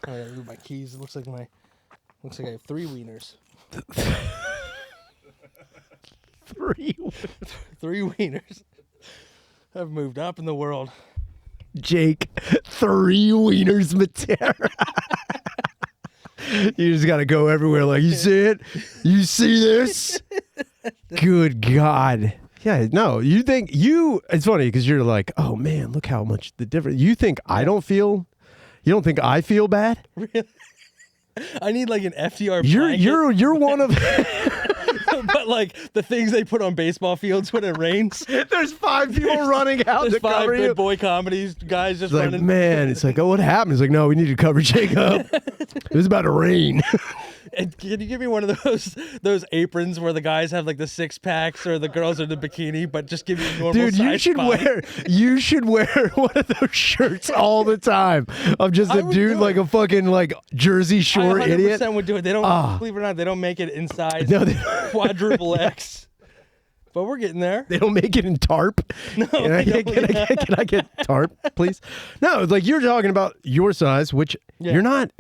I gotta move my keys. It looks like I have 3 wieners. 3 3 wieners. I've moved up in the world. Jake, 3 wieners Mattera. You just got to go everywhere like, you see it? You see this? Good God. Yeah, no, it's funny because you're like, oh man, look how much the difference. You think you don't think I feel bad? Really? I need like an FDR blanket. You're one of but like the things they put on baseball fields when it rains. There's 5 people running out to cover you. 5 good boy comedies, guys just it's running. Like, man, it's like, oh, what happened? It's like, no, we need to cover Jacob. It was about to rain. And can you give me one of those aprons where the guys have like the 6-packs or the girls are in the bikini, but just give me a normal Dude, size you should wear one of those shirts all the time of just a dude like a fucking like Jersey Shore idiot. I 100% would do it. They don't, believe it or not, they don't make it in size quadruple X. But we're getting there. They don't make it in tarp. No, can I get tarp, please? No, it's like you're talking about your size, which you're not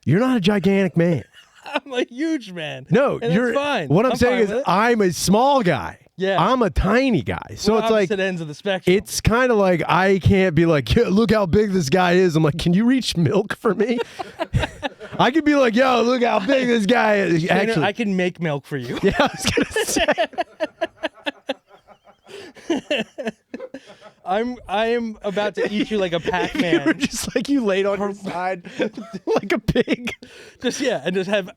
a gigantic man. I'm a huge man. No, you're fine. What I'm saying is I'm a small guy. Yeah. I'm a tiny guy. So it's like opposite ends of the spectrum. It's kind of like I can't be like, yeah, look how big this guy is. I'm like, can you reach milk for me? I could be like, yo, look how big this guy is. Actually, I can make milk for you. Yeah, I was gonna say. I am about to eat you like a Pac-Man. You were just like you laid on your side like a pig. And just have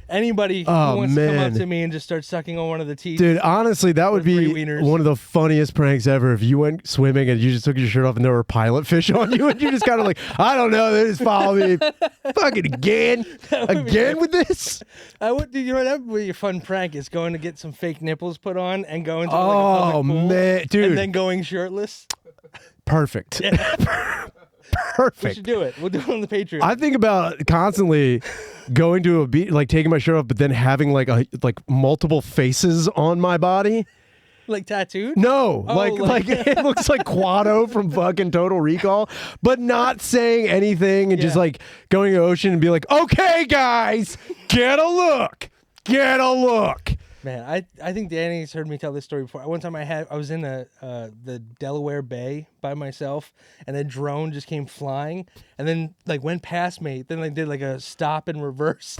anybody who wants to come up to me and just start sucking on one of the teeth. Dude, honestly, that would be one of the funniest pranks ever if you went swimming and you just took your shirt off and there were pilot fish on you and you just kind of like, I don't know, they just follow me. Fucking again with this. That would be a fun prank is going to get some fake nipples put on and go into like a public pool man, dude. And then going shirtless. Perfect. Yeah. Perfect. We should do it. We'll do it on the Patreon. I think about constantly going to a beach, like taking my shirt off, but then having like multiple faces on my body. Like tattooed? No, like it looks like Quado from fucking Total Recall, but not saying anything and just like going to the ocean and be like, okay, guys, get a look. Man, I think Danny's heard me tell this story before. One time I was in the Delaware Bay by myself, and a drone just came flying, and then like went past me. Then like did like a stop and reverse,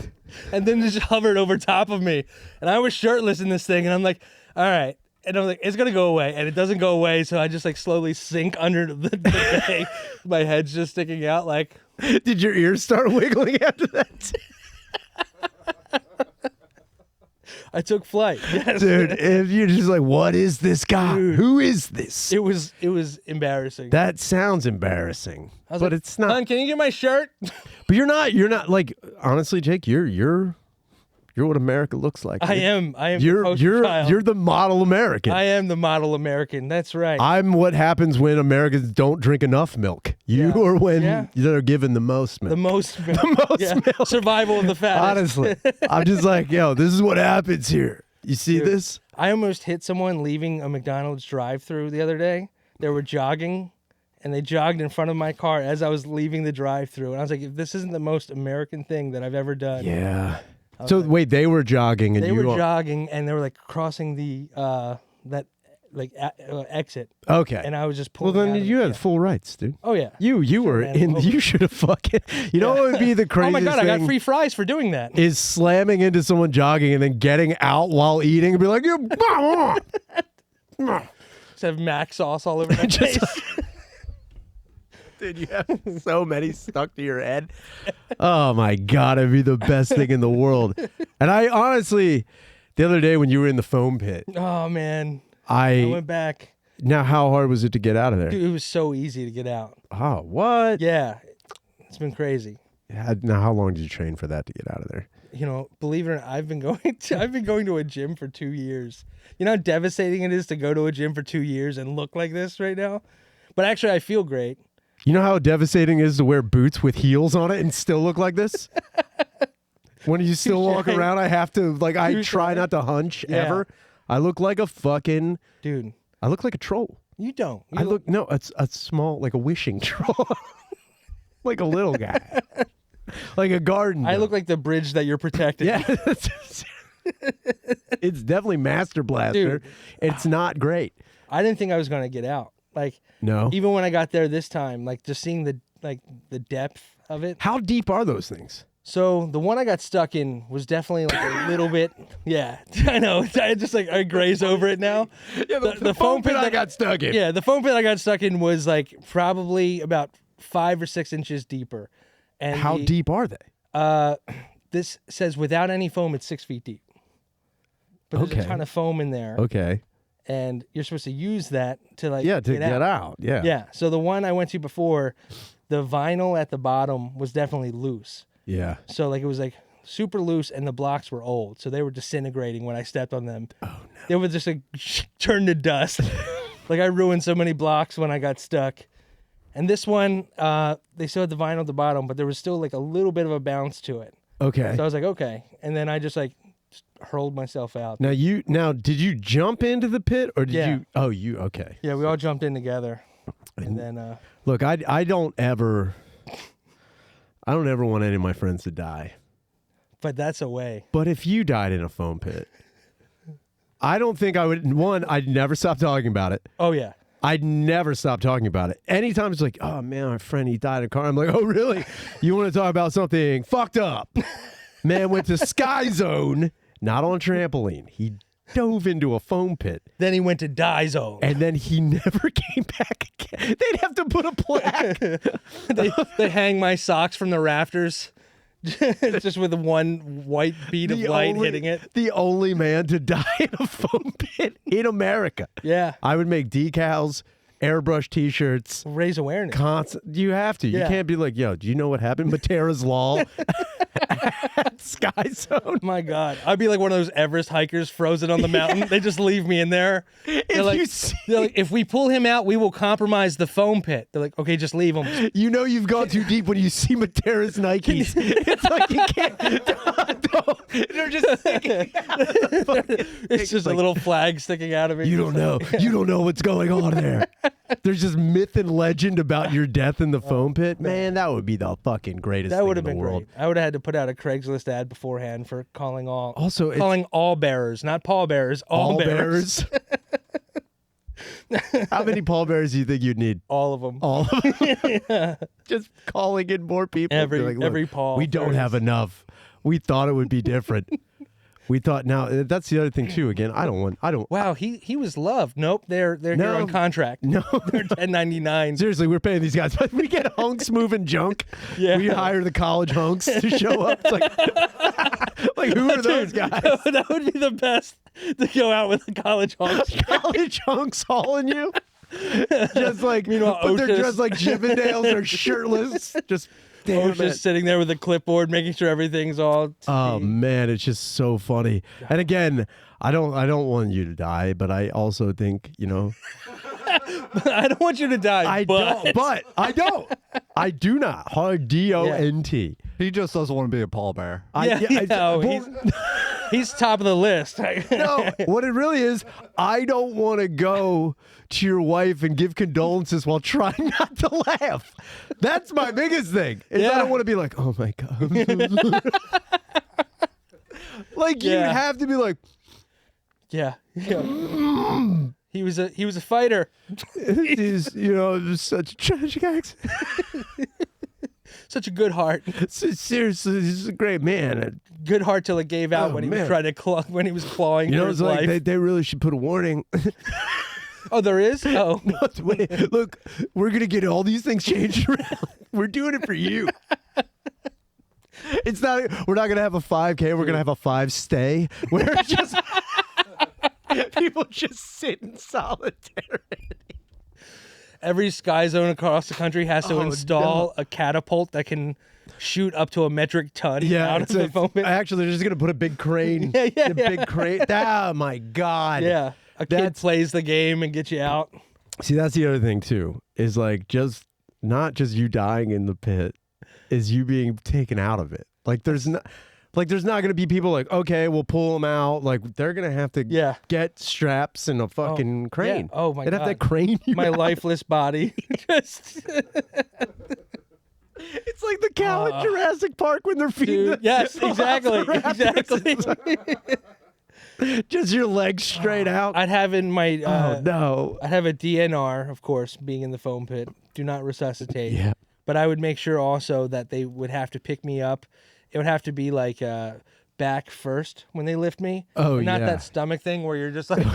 and then just hovered over top of me. And I was shirtless in this thing, and I'm like, all right. And I'm like, it's gonna go away, and it doesn't go away. So I just like slowly sink under the bay. My head's just sticking out. Like, did your ears start wiggling after that? I took flight. Yes. Dude, if you're just like, what is this guy? Dude, who is this? It was embarrassing. That sounds embarrassing, but like, it's not. Hon, can you get my shirt? But you're not like, honestly, Jake, you're what America looks like. I am. You're the model American. I am the model American. That's right. I'm what happens when Americans don't drink enough milk. You are when they're given the most milk. The most milk. Survival of the fattest. Honestly, I'm just like, yo, this is what happens here. You see this? I almost hit someone leaving a McDonald's drive-thru the other day. They were jogging, and they jogged in front of my car as I was leaving the drive-thru. And I was like, if this isn't the most American thing that I've ever done. Yeah. So wait, they were jogging and they were jogging and they were like crossing the exit. Okay. And I was just pulling. Well, then you had full rights, dude. Oh yeah. You were in. You should have fucking. You know what would be the craziest? Oh my god! thing I got free fries for doing that. Is slamming into someone jogging and then getting out while eating and be like, you. Just have mac sauce all over my face. Dude, you have so many stuck to your head. Oh my god, it'd be the best thing in the world. And I honestly, the other day when you were in the foam pit. Oh man. I went back. Now, how hard was it to get out of there? Dude, it was so easy to get out. Oh, what? Yeah. It's been crazy. Now, how long did you train for that to get out of there? You know, believe it or not, I've been going to a gym for 2 years. You know how devastating it is to go to a gym for 2 years and look like this right now? But actually, I feel great. You know how devastating it is to wear boots with heels on it and still look like this? When you still walk around, I have to, like, I try not to hunch ever. I look like a fucking... Dude. I look like a troll. You don't. No, it's a small, like a wishing troll. like a little guy, like a garden. I gnome. look like the bridge that you're protecting. Yeah. It's definitely Master Blaster. Dude. It's not great. I didn't think I was gonna get out. Like No. even when I got there this time, like just seeing the depth of it. How deep are those things? So the one I got stuck in was definitely like a little bit. Yeah, I know. I just like I graze over it now. Yeah, the foam pit I got stuck in. Yeah, the foam pit I got stuck in was like probably about 5 or 6 inches deeper. And How deep are they? This says without any foam, it's 6 feet deep. But there's Okay. a ton of foam in there, Okay. and you're supposed to use that to like Yeah, to get out. Yeah. Yeah. So the one I went to before, the vinyl at the bottom was definitely loose. Yeah. So like it was like super loose, and the blocks were old, so they were disintegrating when I stepped on them. Oh no. They would just like turn to dust. Like I ruined so many blocks when I got stuck. And this one, they still had the vinyl at the bottom, but there was still like a little bit of a bounce to it. Okay. So I was like, okay. And then I just hurled myself out. Now did you jump into the pit or did Yeah. you? Oh, you okay? Yeah, we all jumped in together. And then Look, I don't ever want any of my friends to die. but that's a way. But if you died in a foam pit, I don't think I would. One, I'd never stop talking about it. Oh yeah. I'd never stop talking about it. Anytime it's like, oh man, my friend, he died in a car. I'm like, oh really? You want to talk about something fucked up? Man went to Sky Zone, not on trampoline. He dove into a foam pit. Then he went to die zone. And then he never came back again. They'd have to put a plaque. they hang my socks from the rafters. Just with one white bead of light hitting it. The only man to die in a foam pit in America. Yeah. I would make decals, airbrush T-shirts. Raise awareness. You have to. You Yeah. can't be like, yo, do you know what happened? Mattera's Law at Sky Zone. My God. I'd be like one of those Everest hikers frozen on the mountain. They just leave me in there. They're like, if we pull him out, we will compromise the foam pit. They're like, okay, just leave him. You know you've gone too deep when you see Mattera's Nikes. It's like you can't. Don't. They're just sticking out of the fucking- It's just a little flag sticking out of it. You don't know. You don't know what's going on there. There's just myth and legend about your death in the foam pit. Man, that would be the fucking greatest That thing would have in the been world. great. I would have had to put out a Craigslist ad beforehand for calling Also, all bearers, not pallbearers, all bearers. How many pallbearers do you think you'd need? All of them. All of them. Just calling in more people. Be like, "Look, Every pall. we don't have enough. We thought it would be different. We thought now that's the other thing too. Again, I don't. Wow, he was loved. Nope, they're here on contract. No, They're 1099. seriously, we're paying these guys. We get hunks moving junk. Yeah. We hire the college hunks to show up. It's like who are those guys? That would be the best to go out with a college hunks. College hunks hauling you. Just like, Meanwhile, but they're Otis- dressed like Chippendales. They're shirtless. Just damn Just it. sitting there with a clipboard, making sure everything's all. Oh man, it's just so funny. And again, I don't want you to die, but I also think, I don't want you to die. I don't. I do not. Hard DONT. He just doesn't want to be a pallbearer. He's top of the list. No, what it really is, I don't want to go to your wife and give condolences while trying not to laugh. That's my biggest thing. Is I don't want to be like, oh my God. Like you Yeah. have to be like, Yeah. He was a fighter. it is, such a tragic accident. Such a good heart. Seriously, this is a great man. Good heart till it gave out Oh, when he man. was trying to when he was clawing for It's his like life. they really should put a warning. Oh, there is? Oh. Wait, look, we're gonna get all these things changed around. We're doing it for you. It's not. We're not gonna have a 5K. We're gonna have a 5 stay where it's just people just sit in solidarity. Every Sky Zone across the country has to Oh, install a catapult that can shoot up to a metric ton out of it's the foam pit. actually they're just gonna put a big crane. Yeah. Big crane. Oh my God. Yeah. A kid plays the game and gets you out. See, that's the other thing too. Is like not just you dying in the pit, is you being taken out of it. Like there's not going to be people like, okay, we'll pull them out. Like they're going to have to get straps and a fucking crane. Yeah. Oh my They'd God. have to crane you My out. lifeless body. Just how in Jurassic Park when they're feeding Dude, yes, exactly. Just your legs straight out. I'd have in my no. I'd have a DNR, of course, being in the foam pit. Do not resuscitate. Yeah. But I would make sure also that they would have to pick me up. It would have to be like back first when they lift me. Oh, Not yeah. that stomach thing where you're just like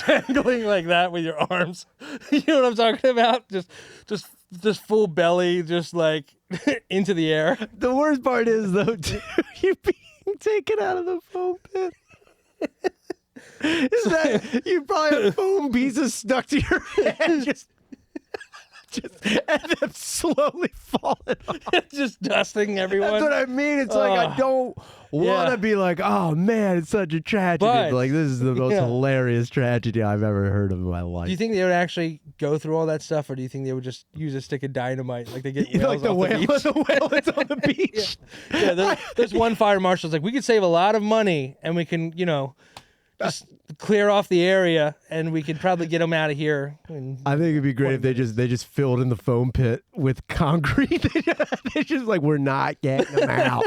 dangling like that with your arms. You know what I'm talking about? Just full belly, just like into the air. The worst part is though, too, you being taken out of the foam pit. Is that you probably have foam pieces stuck to your head, just and then slowly falling off. Just dusting everyone. That's what I mean. It's like I don't want to be like, oh man, it's such a tragedy. But- Like this is the most Yeah. hilarious tragedy I've ever heard of in my life. Do you think they would actually go through all that stuff, or do you think they would just use a stick of dynamite like they get You know, whales like the off whale, the beach? the whale that's on the beach. Yeah, there's one fire marshal's like, we could save a lot of money and we can, just clear off the area and we could probably get them out of here. I think it'd be great if they just filled in the foam pit with concrete. They just like, we're not getting him out.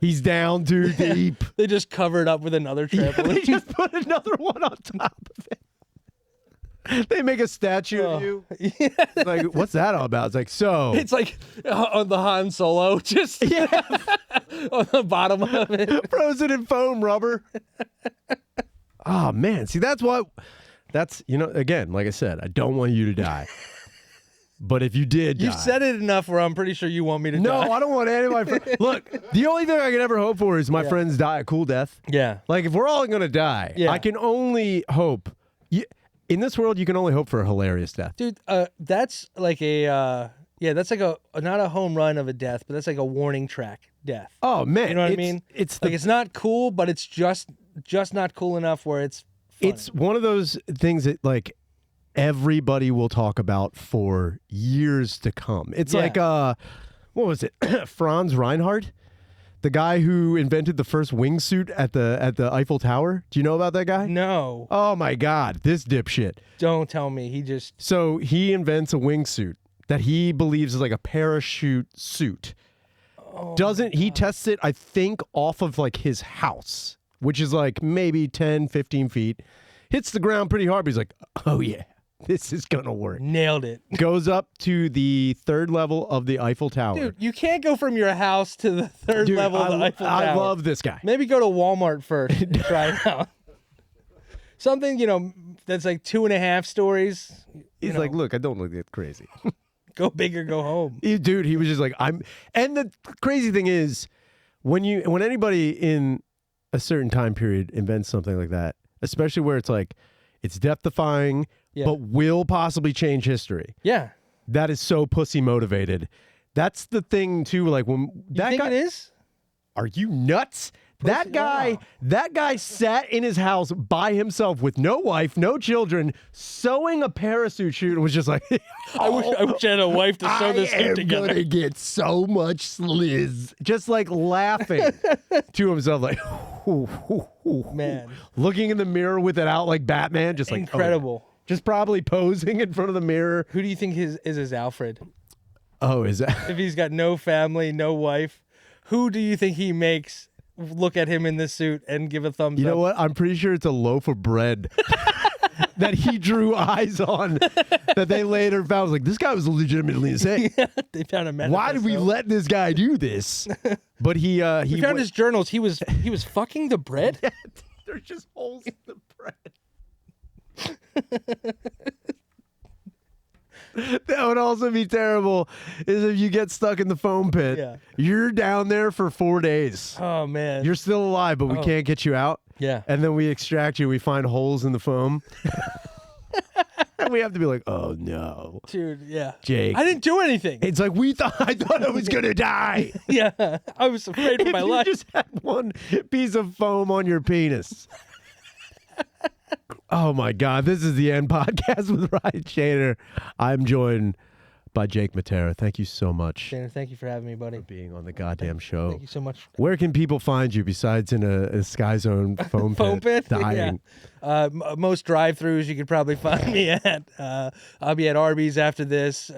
He's down too deep. They just cover it up with another They trampoline. just put another one on top of it. They make a statue of you. It's like, what's that all about? It's like, so. It's like on the Han Solo, just on the bottom of it. Frozen in foam rubber. Oh, man. See, that's, again, like I said, I don't want you to die. But if you did You've die. said it enough where I'm pretty sure you want me to No, die. I don't want any of my friends. Look, the only thing I can ever hope for is my friends die a cool death. Yeah. Like, if we're all going to die, Yeah. I can only hope. In this world, you can only hope for a hilarious death. Dude, that's like that's like a not a home run of a death, but that's like a warning track death. Oh, man. You know what I mean? It's Like it's not cool, but it's just not cool enough where it's funny. It's one of those things that, like, everybody will talk about for years to come. It's Yeah. like, what was it? Franz Reinhardt? The guy who invented the first wingsuit at the Eiffel Tower. Do you know about that guy? No, Oh my God, this dipshit. don't tell me. He just So he invents a wingsuit that he believes is like a parachute suit. Doesn't he tests it, I think, off of like his house, which is like maybe 10, 15 feet. Hits the ground pretty hard, but he's like, oh yeah, this is gonna work. nailed it. Goes up to the third level of the Eiffel Tower. Dude, you can't go from your house to the third Dude, level of the Eiffel Tower. I love this guy. Maybe go to Walmart first and try it out. Something, that's like 2.5 stories. He's like, look, I don't look that crazy. Go big or go home. Dude, he was just like, and the crazy thing is, when anybody in a certain time period invents something like that, especially where it's like, it's death-defying, but will possibly change history. Yeah. That is so pussy motivated. That's the thing too. Like when You think it is? Are you nuts? That guy sat in his house by himself with no wife, no children, sewing a parachute and was just like, I wish I had a wife to sew this suit together. gonna get so much sliz. Just like laughing to himself, like, Man. looking in the mirror with it out like Batman, just like Incredible. just probably posing in front of the mirror. Who do you think is his Alfred? Oh, is that? If he's got no family, no wife, who do you think he makes look at him in this suit and give a thumbs You up? know what? I'm pretty sure it's a loaf of bread that he drew eyes on that they later found. Was like, this guy was legitimately insane. They found a manifesto. Why did we let this guy do this? But he We found his journals. He was fucking the bread. There's just holes in the bread. That would also be terrible is if you get stuck in the foam pit. Yeah. You're down there for 4 days. Oh man. You're still alive, but we can't get you out. Yeah. And then we extract you. We find holes in the foam. And we have to be like, oh no. Dude, yeah. Jake. I didn't do anything. It's like I thought I was gonna die. Yeah. I was afraid for If my you life. just had one piece of foam on your penis. Oh my God, this is the End Podcast with Ryan Shaner. I'm joined by Jake Mattera. Thank you so much Shannon, thank you for having me, buddy. for being on the goddamn show. Thank you so much. Where can people find you besides in a Sky Zone foam pit? Foam pit? Dying. Yeah. Most drive-throughs you could probably find me at. I'll be at Arby's after this.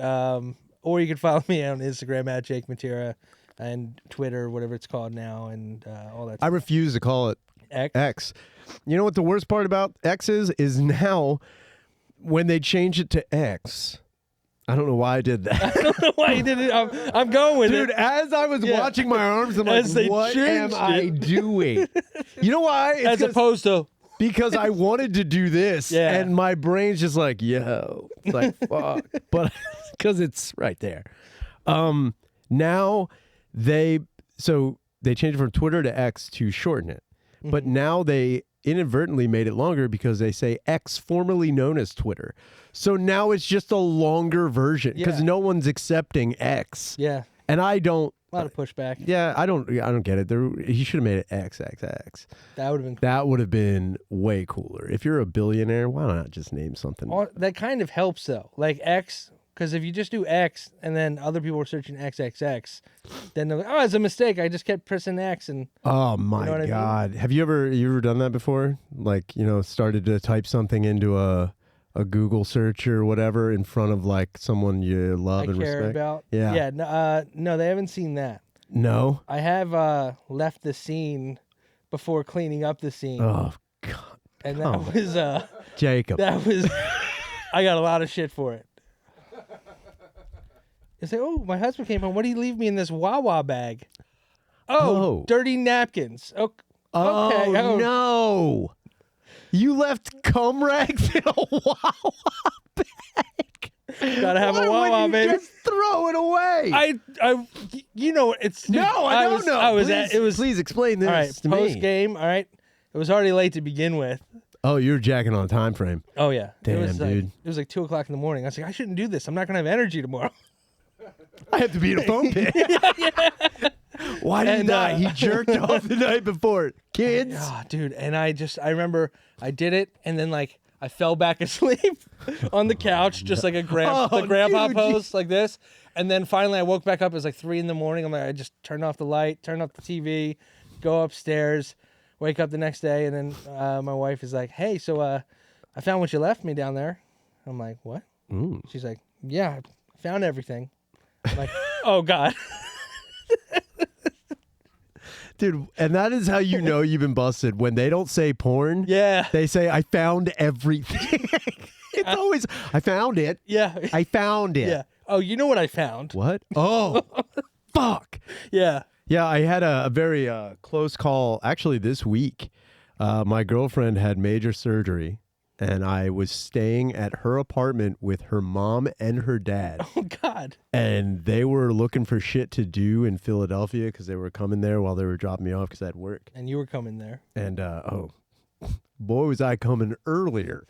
or you can follow me on Instagram at Jake Mattera and Twitter, whatever it's called now, and all that. I refuse to call it X. X. You know what the worst part about X is now when they change it to X. I don't know why I did that. I don't know why you did it. I'm going with Dude, it. as I was watching my arms, I'm As like, they what am changed I it. doing? You know why? It's As opposed to because I wanted to do this, Yeah. and my brain's just like, yo, it's like fuck, but because it's right there. Now they changed it from Twitter to X to shorten it, but now they inadvertently made it longer because they say X, formerly known as Twitter. So now it's just a longer version because Yeah. no one's accepting X, yeah, and I don't. a lot of pushback. Yeah, I don't get it. He should have made it XXX. That would have been cool. That would have been way cooler. If you're a billionaire, why not just name something? That kind of helps though, like X, because if you just do X and then other people are searching XXX, then they're like, oh, it's a mistake. I just kept pressing X and Oh my know what I mean? God! Have you ever done that before? Like, started to type something into a Google search or whatever in front of like someone you love I and care respect. about. Yeah. Yeah. No, they haven't seen that. No. I have left the scene before cleaning up the scene, Oh God, and come that was Jacob. that was. I got a lot of shit for it. It's like, oh, my husband came home. What did he leave me in this Wawa bag? Oh, dirty napkins. Okay. Oh no! You left cum rags in a Wawa bag. Gotta have a Why Wawa, wouldn't you baby. just throw it away. You know what? It's no, I don't know. I was please, at. It was please explain this all right. to Post me. game. All right. It was already late to begin with. Oh, you're jacking on a time frame. Oh yeah. Damn, it was dude. It was like 2:00 in the morning. I was like, I shouldn't do this. I'm not gonna have energy tomorrow. I have to be in a phone pit. Why did he And, die? He jerked off the night before. Kids. Oh, dude. And I remember I did it, and then like I fell back asleep on the couch, just like the grandpa dude, pose, like this. And then finally I woke back up. It was like 3 a.m. I'm like, I just turned off the light, turned off the TV, go upstairs, wake up the next day, and then my wife is like, hey, so I found what you left me down there. I'm like, what? Ooh. She's like, yeah, I found everything. I'm like, oh God. Dude, and that is how you know you've been busted. When they don't say porn, Yeah. they say, I found everything. It's always, I found it. Yeah. I found it. Yeah. Oh, you know what I found? What? Oh, fuck. Yeah. Yeah, I had a very close call actually this week. My girlfriend had major surgery, and I was staying at her apartment with her mom and her dad. Oh God. And they were looking for shit to do in Philadelphia because they were coming there while they were dropping me off because I had work. And you were coming there. And, boy, was I coming earlier.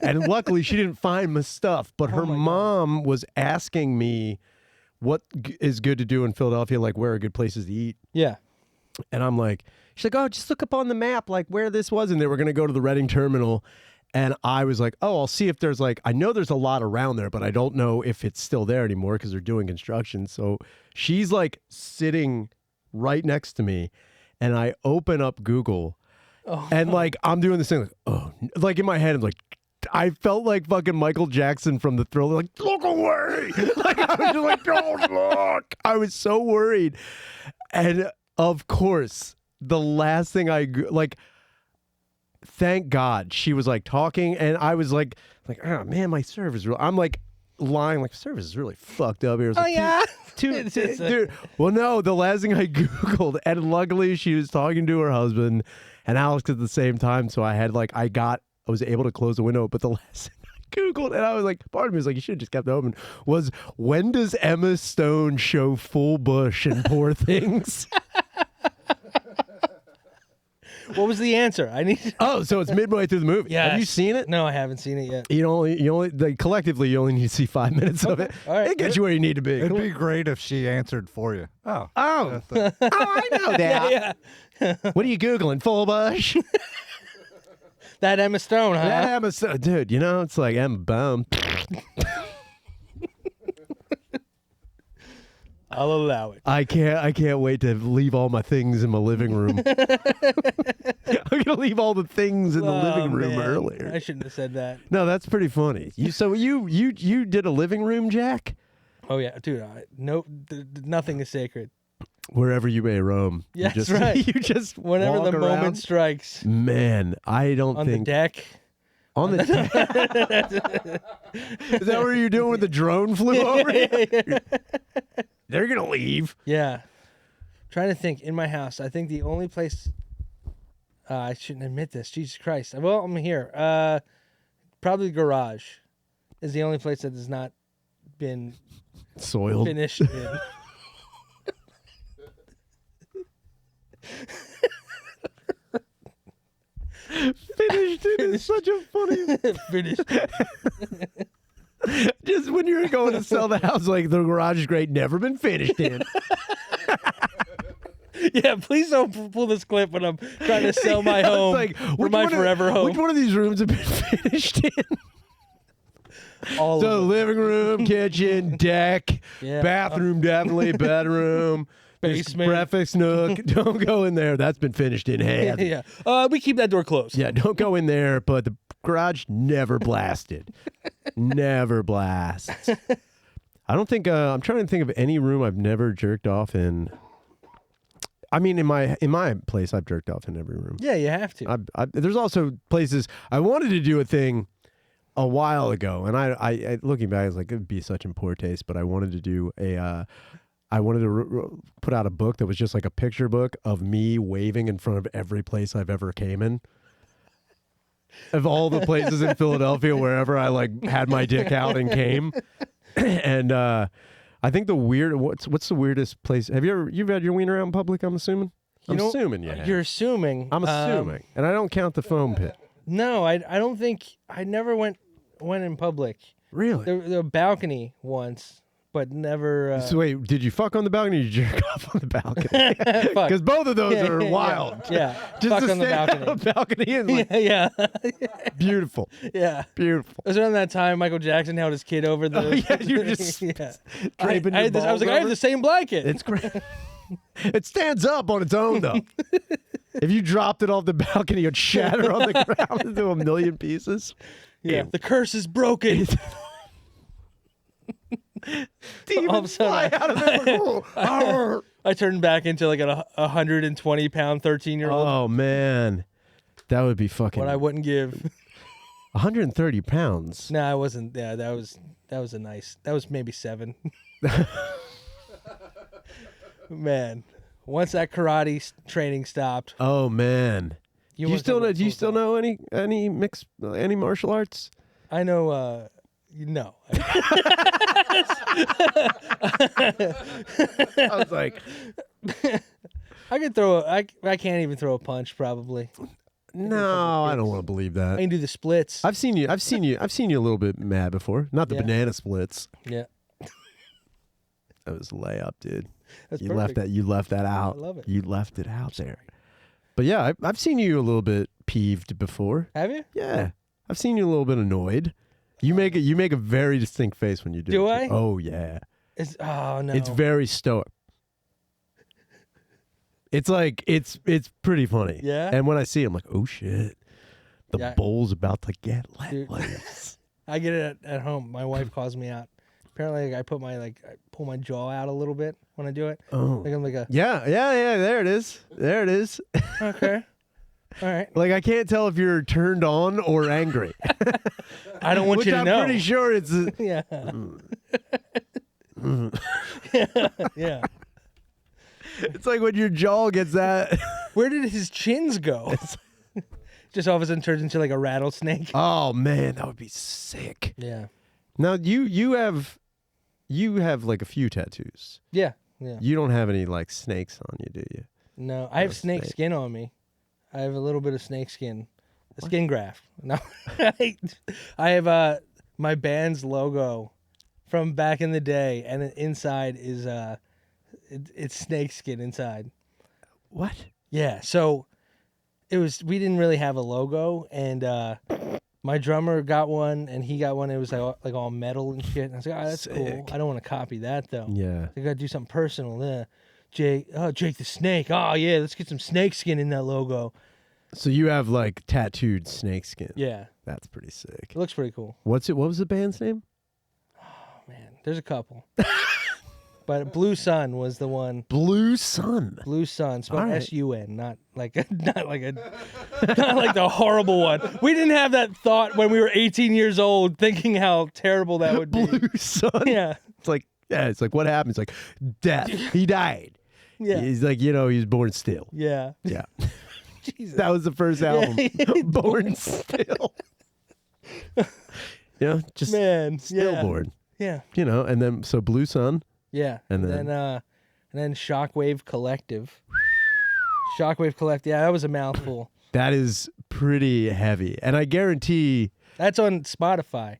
And luckily, she didn't find my stuff. But her my God. mom was asking me what is good to do in Philadelphia, like where are good places to eat. Yeah. And I'm like, she's like, oh, just look up on the map, like where this was. And they were going to go to the Reading Terminal. And I was like, oh, I'll see if there's like, I know there's a lot around there, but I don't know if it's still there anymore because they're doing construction. So she's like sitting right next to me. And I open up Google. Oh, And like, I'm doing this thing, like, oh, like in my head, I'm like, I felt like fucking Michael Jackson from the Thriller, like, look away. Like, I was just like, don't look. I was so worried. And of course, the last thing like, thank God she was like talking, and I was like, oh man, my server is real. I'm like lying, like, service is really fucked up here. I was like, yeah. dude. Well, no, the last thing I Googled, and luckily she was talking to her husband and Alex at the same time. So I had like, I was able to close the window, but the last thing I Googled, and I was like, part of me was like, you should have just kept it open, was when does Emma Stone show full bush in Poor Things? What was the answer? I need. Oh, so it's midway through the movie. Yes. Have you seen it? No, I haven't seen it yet. You only like, collectively, you only need to see 5 minutes of it. All right. It gets you where you need to be. It'd be great if she answered for you. Oh. Oh, I know that. Yeah. What are you Googling? Full bush? That Emma Stone, huh? That Emma Stone. Dude, it's like Emma Bone. I'll allow it. I can't wait to leave all my things in my living room. I'm gonna leave all the things in the living room man. earlier. I shouldn't have said that. No, that's pretty funny. You did a living room, Jack? Oh yeah, dude. Nothing is sacred. Wherever you may roam. Yes, you just, right. You just Whenever walk the around. moment strikes. Man, I don't On think the deck. on the deck. Is that what you're doing with the drone flew over you? They're gonna leave. Yeah. Trying to think. In my house, I think the only place. I shouldn't admit this. Jesus Christ. Well, I'm here. Probably the garage is the only place that has not been Soiled. finished in. Finished it is such a funny. Finished. Just when you're going to sell the house, like the garage is great, never been finished in. Yeah, please don't pull this clip when I'm trying to sell my home for my forever home. Which one of these rooms have been finished in? All So of them. living room, kitchen, deck, Yeah. bathroom, definitely bedroom, this Basement. breakfast nook. Don't go in there. That's been finished in half. Yeah. We keep that door closed. Yeah, don't go in there. But the garage never blasted. Never blasts. I don't think. I'm trying to think of any room I've never jerked off in. I mean, in my place, I've jerked off in every room. Yeah, you have to. There's also places I wanted to do a thing a while ago, and I looking back, I was like, it would be such in poor taste, but I wanted to do I wanted to put out a book that was just like a picture book of me waving in front of every place I've ever came in. Of all the places in Philadelphia, wherever I like had my dick out and came, and I think what's the weirdest place? You've had your wiener out in public? I'm assuming. I'm assuming you have. You're assuming. I'm assuming, and I don't count the foam pit. No, I don't think I never went in public. Really? The balcony once, but never. So wait, did you fuck on the balcony or did you jerk off on the balcony? Fuck. Because both of those are wild. Yeah, Just fuck to on the stand balcony. on the balcony and like, Yeah, beautiful, yeah. beautiful. It was around that time Michael Jackson held his kid over the. Oh, yeah, you were just yeah. draping I your was like, I balls have the same blanket. It's great. It stands up on its own though. If you dropped it off the balcony, it'd shatter on the ground into a million pieces. Yeah, the curse is broken. Demons All of a sudden, fly out of there. Oh, I turned back into like a 120-pound 13-year-old. oh man, that would be fucking. What I wouldn't give. 130 pounds. No, I wasn't. Yeah, that was That was maybe 7. Man, once that karate training stopped, Oh man. Do you must still have know? a Do you full still time. know any martial arts? I know. No. I was like, I could throw. I can't even throw a punch. Probably. no, I don't want to believe I that. can do the splits. I've seen you a little bit mad before. Not the Yeah. banana splits. Yeah. That was a layup, dude. That's You perfect. left that out. I love it. You left it out there. But yeah, I've seen you a little bit peeved before. Have you? Yeah, I've seen you a little bit annoyed. You make a very distinct face when you do. Do it. I? Oh yeah. Oh no. It's very stoic. It's like it's pretty funny. Yeah? And when I see it, I'm like, oh shit, the Yeah. bowl's about to get let Dude. loose. I get it at home. My wife calls me out. Apparently, I pull my jaw out a little bit when I do it. Oh. Like I'm like a Yeah. There it is. There it is. okay. All right. Like I can't tell if you're turned on or angry. I don't want Which you to I'm know. pretty sure it's. Yeah. Yeah. It's like when your jaw gets that. Where did his chins go? Just all of a sudden turns into like a rattlesnake. Oh man, that would be sick. Yeah. Now you have like a few tattoos. Yeah. Yeah. You don't have any like snakes on you, do you? No, I have No snake snake. skin on me. I have a little bit of snake skin. A skin graft. No. I have my band's logo from back in the day, and inside is it's snake skin inside. What? Yeah, so we didn't really have a logo, and my drummer got one and he got one. It was like all metal and shit. And I was like, oh, that's cool. Sick. I don't want to copy that though. Yeah. I gotta do something personal. Jake the Snake. Oh yeah, let's get some snake skin in that logo. So you have like tattooed snake skin. Yeah, That's pretty sick. it looks pretty cool. What was the band's name? Oh man, There's a couple. But Blue Sun was the one. Blue Sun. Blue Sun, spelled All right. S-U-N, not like not like the horrible one. We didn't have that thought when we were 18 years old, thinking how terrible that would be. Blue Sun. Yeah, It's like, what happened? It's like, death. He died. yeah, He's like, he was born still. yeah. Yeah. Jesus. That was the first album. Born Still. Just Man, stillborn. Yeah, And then, so Blue Sun. yeah. And And then- then Shockwave Collective. Shockwave Collective. Yeah, that was a mouthful. That is pretty heavy. And I guarantee That's on Spotify.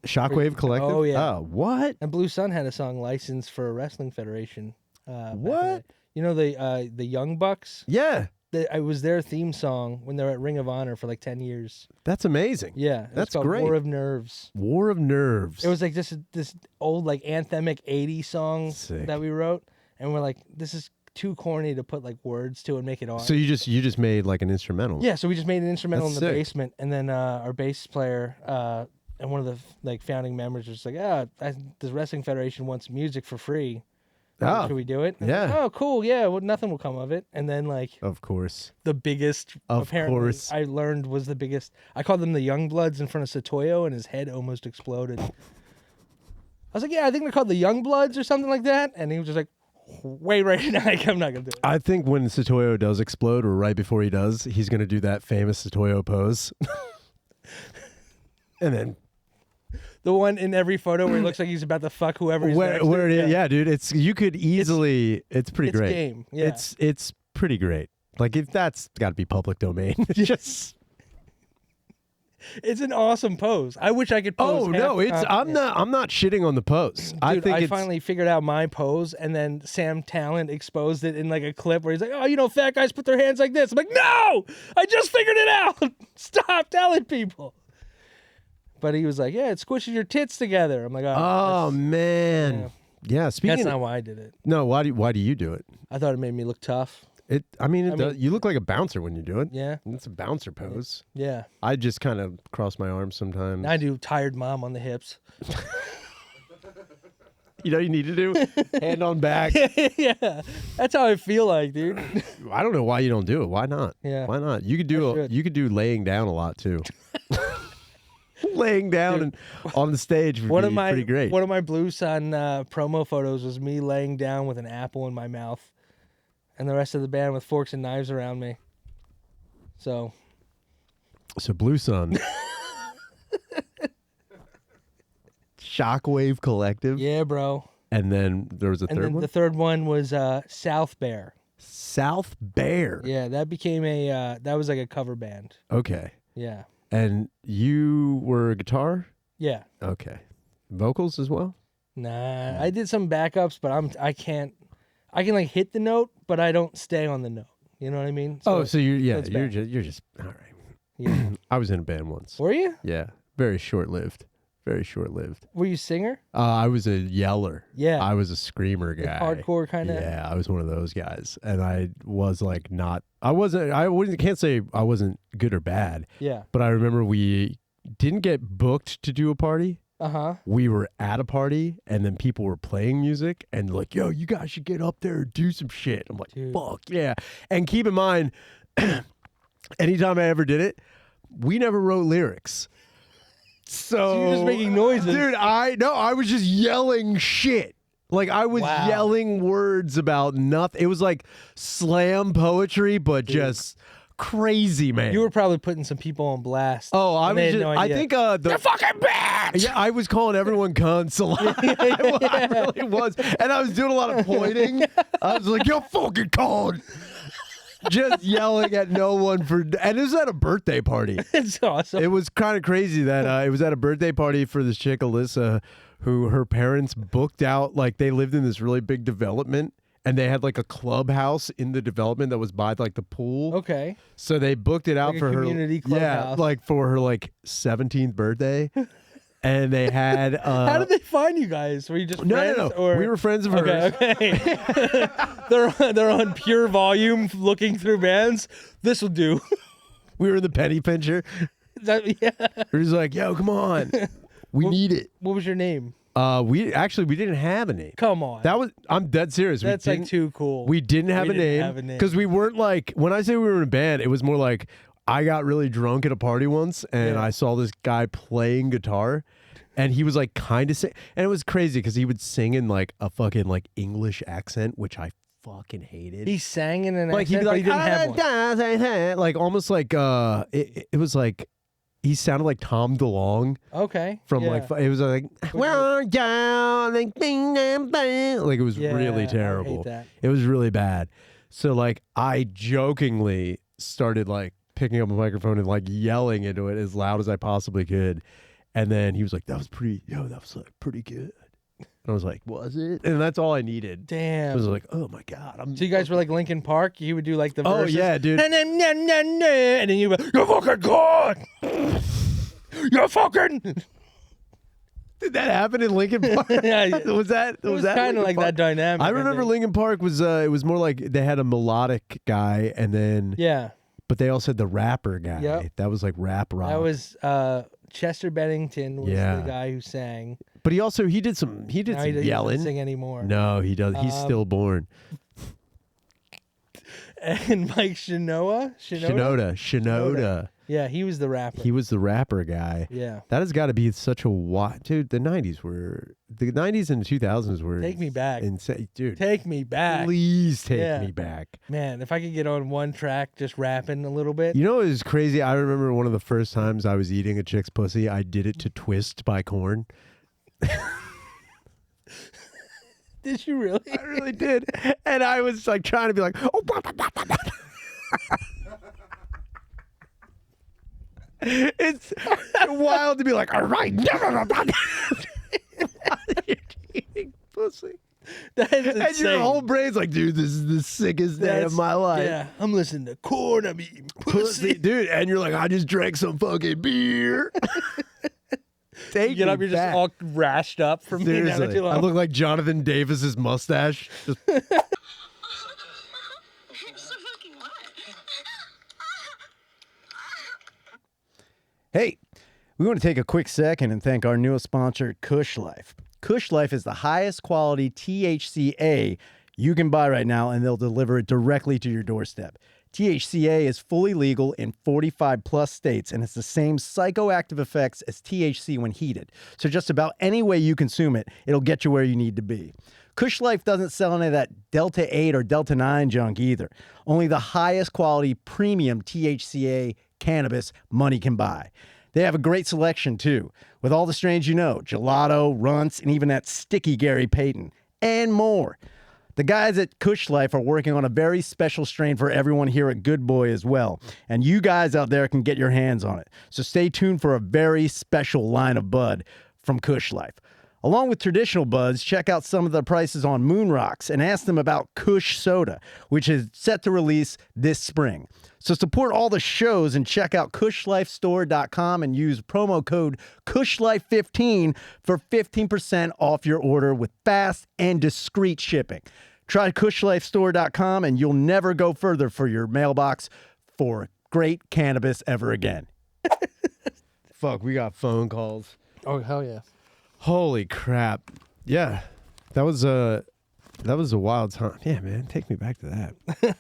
Shockwave Collective. Oh, yeah. Oh, what? And Blue Sun had a song licensed for a wrestling federation. Back in What? the Young Bucks? Yeah. It was their theme song when they were at Ring of Honor for like 10 years. That's amazing. Yeah. It was That's called great. War of Nerves. War of Nerves. It was like this old like anthemic 80s song Sick. that we wrote. And we're like, this is too corny to put like words to and make it on. So you just made like an instrumental. Yeah, so we just made an instrumental That's in the sick. basement, and then our bass player and one of the like founding members was like, the Wrestling Federation wants music for free. Oh, Should we do it? And I was yeah. like, oh, cool. Yeah. Well, nothing will come of it. And then like of course. the biggest, Of apparently, course. I learned was the biggest. I called them the Young Bloods in front of Satoyo, and his head almost exploded. I was like, yeah, I think they're called the Young Bloods or something like that. And he was just like, wait right now, I'm not gonna do it. I think when Satoyo does explode, or right before he does, he's gonna do that famous Satoyo pose. And then The one in every photo where he looks like he's about to fuck whoever he's next to. where yeah, dude, you could easily it's pretty It's great. game. Yeah. It's pretty great. Like if that's got to be public domain. Just It's an awesome pose. I wish I could pose. oh no, it's I'm not shitting on the pose. Dude, I think I it's finally figured out my pose, and then Sam Talent exposed it in like a clip where he's like, "Oh, fat guys put their hands like this." I'm like, "No, I just figured it out. Stop telling people." But he was like, "Yeah, it squishes your tits together." I'm like, oh man. Yeah, speaking that's of, not why I did it. no, why do you do it? I thought it made me look tough. I mean, mean- you look like a bouncer when you do it. Yeah, It's a bouncer pose. yeah. I just kind of cross my arms sometimes. I do tired mom on the hips. You need to do hand on back. Yeah, that's how I feel like, dude. I don't know why you don't do it. Why not? Yeah. Why not? You could I should. do you could do laying down a lot too. Laying down and on the stage would be pretty great. One of my Blue Sun promo photos was me laying down with an apple in my mouth, and the rest of the band with forks and knives around me. So So Blue Sun. Shockwave Collective. yeah, bro. And then there was a And third then one. the third one was South Bear. South Bear. Yeah, that became that was like a cover band. Okay. Yeah, And you were a guitar? yeah. Okay. Vocals as well? Nah, I did some backups, but I can like hit the note, but I don't stay on the note. You know what I mean? So you're it's bad. you're just all right. Yeah. I was in a band once. Were you? Yeah. Very short-lived. Very short-lived. Were you a singer? I was a yeller. Yeah. I was a screamer guy. Hardcore kind of. Yeah, I was one of those guys, and I was like not. I can't say I wasn't good or bad, Yeah. but I remember we didn't get booked to do a party. Uh-huh. We were at a party, and then people were playing music, and like, yo, you guys should get up there and do some shit. I'm like, Dude. fuck yeah! And keep in mind, anytime I ever did it, we never wrote lyrics. So you're just making noises. dude. I was just yelling shit. Like I was Wow. yelling words about nothing. It was like slam poetry, but just crazy, man. You were probably putting some people on blast. Oh, I and was. they had Just, no I idea. think the You're fucking bitch. yeah, I was calling everyone cunts a lot. I really was, and I was doing a lot of pointing. I was like, "You're fucking cunt." Just yelling at no one and it was at a birthday party. It's awesome. It was kind of crazy that it was at a birthday party for this chick, Alyssa, who her parents booked out. Like they lived in this really big development, and they had like a clubhouse in the development that was by like the pool. Okay. So they booked it out Like a for her. community Yeah, clubhouse. like for her like 17th birthday, and they had. How did they find you guys? Were you just friends? No. Or... We were friends of hers. Okay. they're on pure volume, looking through bands. This will do. We were in the penny pincher. Yeah. We're just like, yo, come on, we need it. What was your name? We didn't have a name. Come on. I'm dead serious. That's like too cool. We didn't have We a didn't have a name name. because we weren't like, when I say we were in a band, it was more like I got really drunk at a party once and I saw this guy playing guitar and he was like kind of sing, and it was crazy because he would sing in like a fucking like English accent, which I fucking hated. He sang in an like accent, he'd be but like, he didn't have one. like almost like it was like he sounded like Tom DeLonge. Okay. From like it was like well down like bing bang bang. Like it was really terrible. I hate that. It was really bad. So like I jokingly started like picking up a microphone and like yelling into it as loud as I possibly could. And then he was like, that was like pretty good. And I was like, was it? And that's all I needed. Damn. I was like, oh my God. So you guys were like Linkin Park? You would do like the verses? Oh yeah, dude. And then you would, you're fucking God! You're fucking... Did that happen in Linkin Park? Yeah. was that kind of like that dynamic. I remember Linkin Park was it was more like they had a melodic guy and then but they also had the rapper guy. Yep. That was like rap rock. That was Chester Bennington was the guy who sang. But he did some He yelling. doesn't sing anymore. No, he does. He's stillborn. And Mike Shinoda? Shinoda. Yeah, he was the rapper. He was the rapper guy. Yeah. That has got to be such a dude. The 90s and 2000s were Take me back. insane, dude. Take me back. Please take me back. Man, if I could get on one track just rapping a little bit. You know what is crazy? I remember one of the first times I was eating a chick's pussy, I did it to Twist by Korn. Did you really? I really did. And I was like trying to be like, oh, it's wild to be like, all right, you're eating pussy. That's insane. And your whole brain's like, dude, this is the sickest day of my life. Yeah, I'm listening to Korn, I'm eating pussy. Dude, and you're like, I just drank some fucking beer. Take you get up, you're back. just all rashed up from being down there Seriously, too long. I look like Jonathan Davis's mustache. Just Hey, we want to take a quick second and thank our newest sponsor, Kush Life. Kush Life is the highest quality THCA you can buy right now, and they'll deliver it directly to your doorstep. THCA is fully legal in 45 plus states, and it's the same psychoactive effects as THC when heated. So just about any way you consume it, it'll get you where you need to be. Kush Life doesn't sell any of that Delta 8 or Delta 9 junk either. Only the highest quality premium THCA cannabis money can buy. They have a great selection too, with all the strains you know, gelato, runts, and even that sticky Gary Payton, and more. The guys at Kush Life are working on a very special strain for everyone here at Good Boy as well, and you guys out there can get your hands on it. So stay tuned for a very special line of bud from Kush Life. Along with traditional buds, check out some of the prices on Moon Rocks and ask them about Kush Soda, which is set to release this spring. So support all the shows and check out KushLifeStore.com and use promo code KushLife15 for 15% off your order with fast and discreet shipping. Try KushLifeStore.com and you'll never go further for your mailbox for great cannabis ever again. fuck, we got phone calls. Oh, hell yeah. Holy crap. Yeah. That was a wild time. Yeah, man. Take me back to that.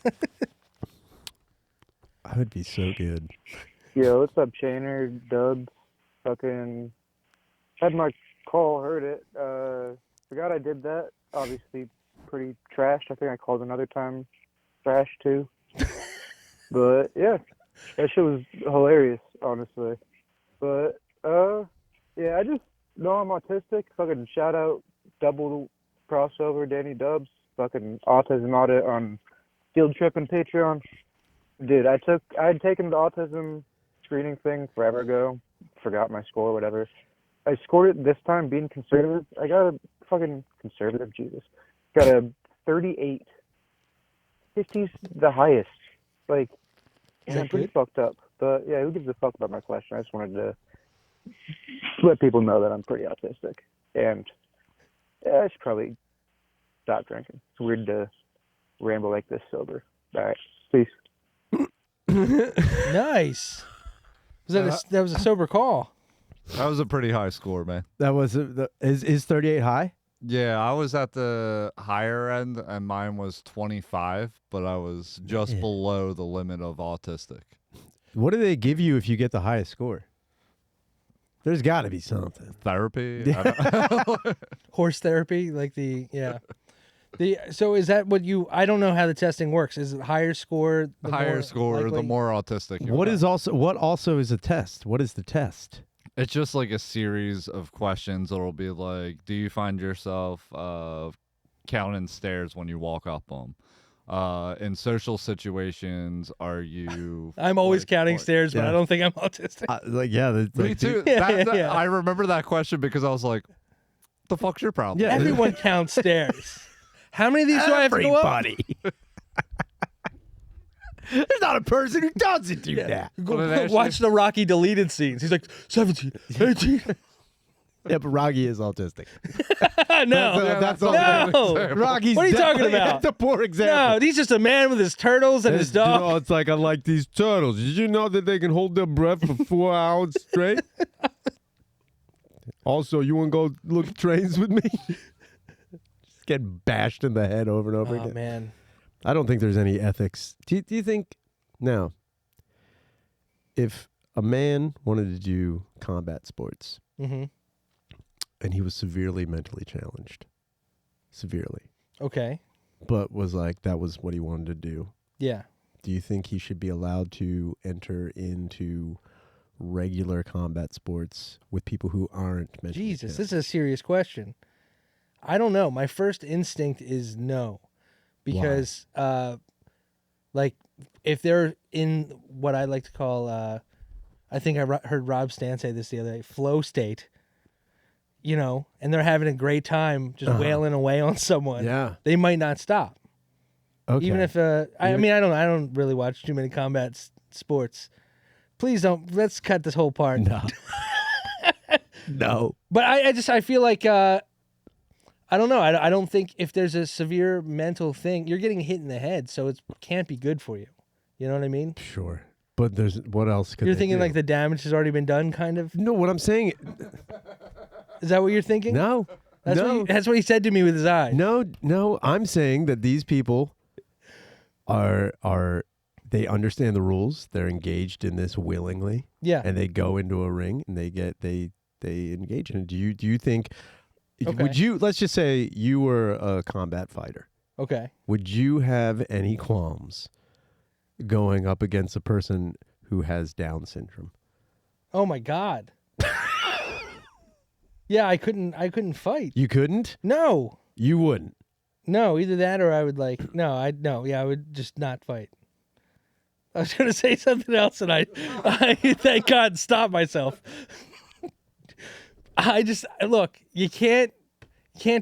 I would be so good. Yo, what's up, Shaner, Dubs? Fucking had my call, heard it. Forgot I did that. Obviously pretty trashed. I think I called another time trash too. But yeah, that shit was hilarious, honestly. But yeah, I just know I'm autistic. Fucking shout out double crossover Danny Dubs. Fucking autism audit on Field Trip and Patreon. Dude, I had taken the autism screening thing forever ago. Forgot my score, whatever. I scored it this time being conservative. I got a fucking conservative, Jesus. Got a 38. 50's the highest. Like, Is I'm that pretty good? fucked up. But yeah, who gives a fuck about my question? I just wanted to let people know that I'm pretty autistic. And yeah, I should probably stop drinking. It's weird to ramble like this sober. All right, peace. Nice. That was a sober call. That was a pretty high score, man. That was is 38 high? Yeah, I was at the higher end, and mine was 25, but I was just below the limit of autistic. What do they give you if you get the highest score? There's got to be something. Therapy? I don't- Horse therapy, like so is that what you? I don't know how the testing works. Is it higher score? The higher score, the likely? more autistic you What are. what also is a test? What is the test? It's just like a series of questions that'll be like, do you find yourself counting stairs when you walk up them? In social situations, are you... I'm always like, counting what- stairs, but Yeah. I don't think I'm autistic. Me too. Yeah. I remember that question because I was like, the fuck's your problem? Yeah. Everyone counts stairs. How many of these do I have to go up? There's not a person who doesn't do that. Go, But it actually- watch the Rocky deleted scenes. He's like 17, 18. Yeah, but Rocky is autistic. No, That's all no. example. Rocky's What are you talking definitely- about? That's a poor No, example. he's just a man with his turtles and his dog. You know, it's like I like these turtles. Did you know that they can hold their breath for 4 hours straight? Also, you want to go look at trains with me? Just get bashed in the head over and over Oh again. man, I don't think there's any ethics. Do you think now, if a man wanted to do combat sports mm-hmm. and he was severely mentally challenged, Okay, but was like that was what he wanted to do, yeah. do you think he should be allowed to enter into regular combat sports with people who aren't mentally Jesus, challenged? this is a serious question. I don't know. My first instinct is no, because like if they're in what I like to call, I think I heard Rob Stan say this the other day, flow state. You know, and they're having a great time just wailing away on someone. Yeah. They might not stop. Okay. Even if I mean I don't really watch too many combat sports. Please don't. Let's cut this whole part. No. No. But I feel like I don't know. I don't think if there's a severe mental thing, you're getting hit in the head, so it can't be good for you. You know what I mean? Sure. But there's what else could You're they thinking do? like the damage has already been done, kind of. No, what I'm saying Is that what you're thinking? no. That's no. that's what he said to me with his eye. No, I'm saying that these people are they understand the rules. They're engaged in this willingly, Yeah. and they go into a ring and they engage in it. Do you think? Okay. Would you? Let's just say you were a combat fighter. Okay. Would you have any qualms going up against a person who has Down syndrome? Oh my God. Yeah, I couldn't fight. You couldn't. No. You wouldn't. No, either that or I would like yeah, I would just not fight. I was gonna say something else and I thank God stopped myself. Look, you can't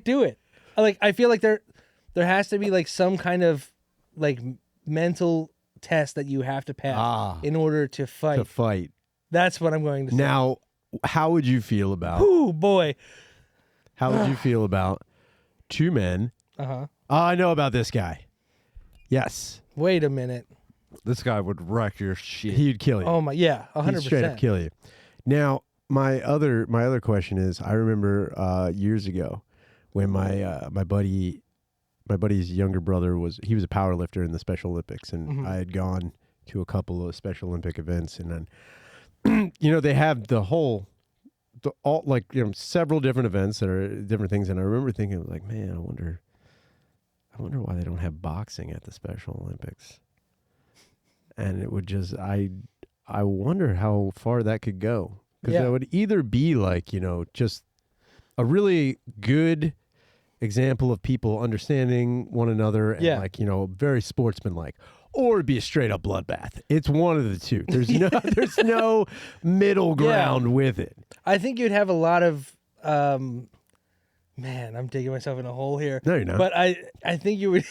do it. Like I feel like there has to be like some kind of like mental test that you have to pass in order to fight. To fight. That's what I'm going to say. Now, how would you feel about? Oh boy. How would you feel about two men? Uh-huh. Oh, I know about this guy. Yes, Wait a minute. This guy would wreck your shit. he'd kill you. Oh my yeah, He'd straight up 100%. kill you. Now, my other question is, I remember years ago when my buddy's younger brother was a power lifter in the Special Olympics, and I had gone to a couple of Special Olympic events, and then they have several different events that are different things, and I remember thinking like, man, I wonder why they don't have boxing at the Special Olympics. And it would just I wonder how far that could go, because Yeah. that would either be like just a really good example of people understanding one another and Yeah. very sportsmanlike, or it'd be a straight up bloodbath. It's one of the two. There's no middle ground with it. I think you'd have a lot of man, I'm digging myself in a hole here. No, you're not. But I think you would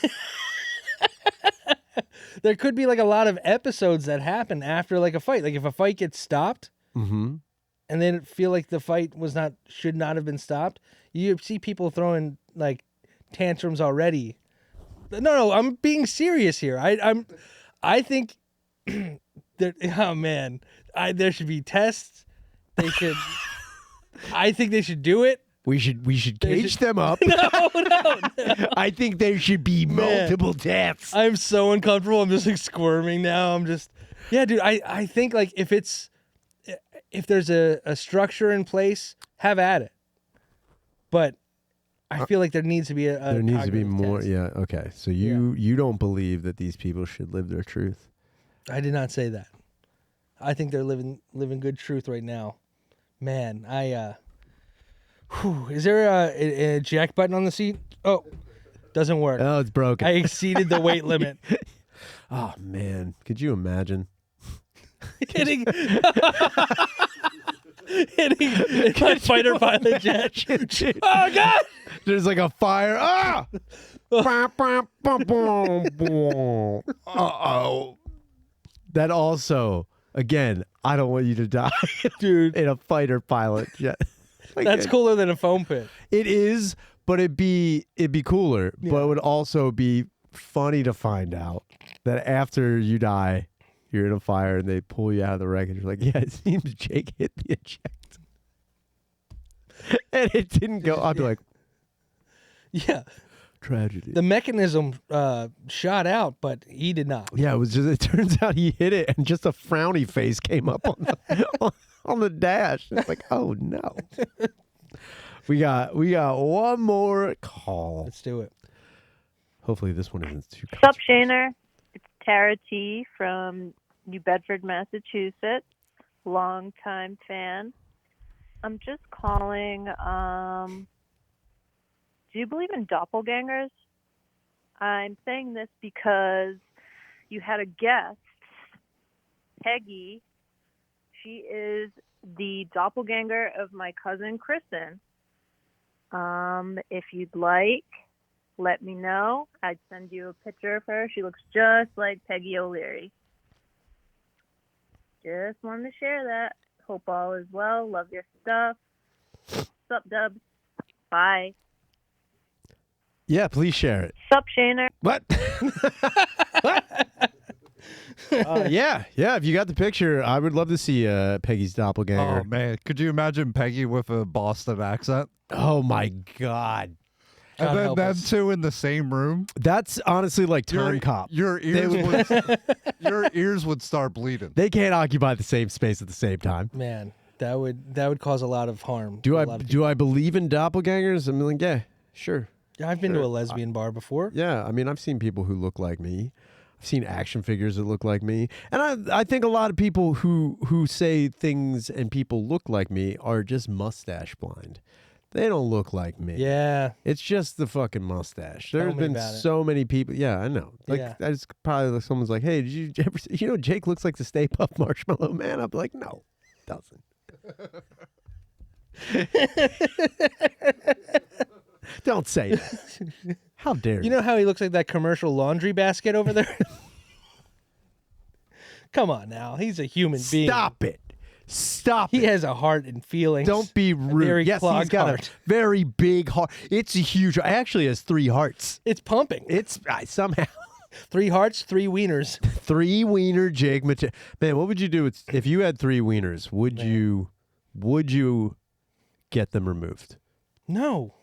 there could be like a lot of episodes that happen after like a fight. Like if a fight gets stopped Mm-hmm. and then feel like the fight should not have been stopped, you see people throwing like tantrums already. No, I'm being serious here. I think that, oh man, there should be tests. They should I think they should do it. We should cage them up. No. I think there should be multiple deaths. I'm so uncomfortable. I'm just like squirming now. Yeah, dude. I think like if there's a structure in place, have at it. But I feel like there needs to be there needs to be cognitive more. test. Yeah. Okay. So you don't believe that these people should live their truth? I did not say that. I think they're living good truth right now. Man, is there a jack button on the seat? Oh, doesn't work. Oh, it's broken. I exceeded the weight limit. Oh man, could you imagine? hitting my fighter pilot jet. Oh God! There's like a fire. Ah! Uh-oh. That also, again, I don't want you to die, Dude. in a fighter pilot jet. Like, That's cooler than a foam pit. It is, but it'd be cooler. Yeah. But it would also be funny to find out that after you die, you're in a fire and they pull you out of the wreckage. You're like, yeah, it seems Jake hit the eject. And it didn't go. I'd be like, Yeah. tragedy. The mechanism shot out, but he did not. Yeah, it turns out he hit it and just a frowny face came up on the, on the dash. It's like, oh no. We got one more call. Let's do it. Hopefully this one isn't too Sup, Shaner? It's Tara T from New Bedford, Massachusetts. Long-time fan. I'm just calling. Do you believe in doppelgangers? I'm saying this because you had a guest, Peggy. She is the doppelganger of my cousin Kristen. If you'd like, let me know. I'd send you a picture of her. She looks just like Peggy O'Leary. Just wanted to share that. Hope all is well. Love your stuff. Sup, Dubs. Bye. Yeah, please share it. Sup, Shaner. What? Yeah. If you got the picture, I would love to see Peggy's doppelganger. Oh man, could you imagine Peggy with a Boston accent? Oh my God. God And then help them us. two in the same room. That's honestly like Time Cop. Your ears would start bleeding. They can't occupy the same space at the same time. Man, that would cause a lot of harm. Do to a I lot of do I believe in doppelgangers? I'm like, yeah, sure. Yeah, I've been to a lesbian bar before. Yeah, I mean, I've seen people who look like me. I've seen action figures that look like me. And I think a lot of people who say things and people look like me are just mustache blind. They don't look like me. Yeah. It's just the fucking mustache. Tell There's me been about it. so many people. Yeah, I know. Like, Yeah. I just probably like someone's like, hey, did you ever see, Jake looks like the Stay Puft Marshmallow Man? I'm like, no, it doesn't. Don't say that. How dare you? You know how he looks like that commercial laundry basket over there? Come on now. He's a human being. Stop it. Stop He it. has a heart and feelings. Don't be rude. very Yes, he's clogged got heart. a very big heart. It's a huge. Actually, has 3 hearts. It's pumping. It's somehow 3 hearts, 3 wieners. 3 wiener Jake Mattera. Man, what would you do if you had 3 wieners? Would you get them removed? No.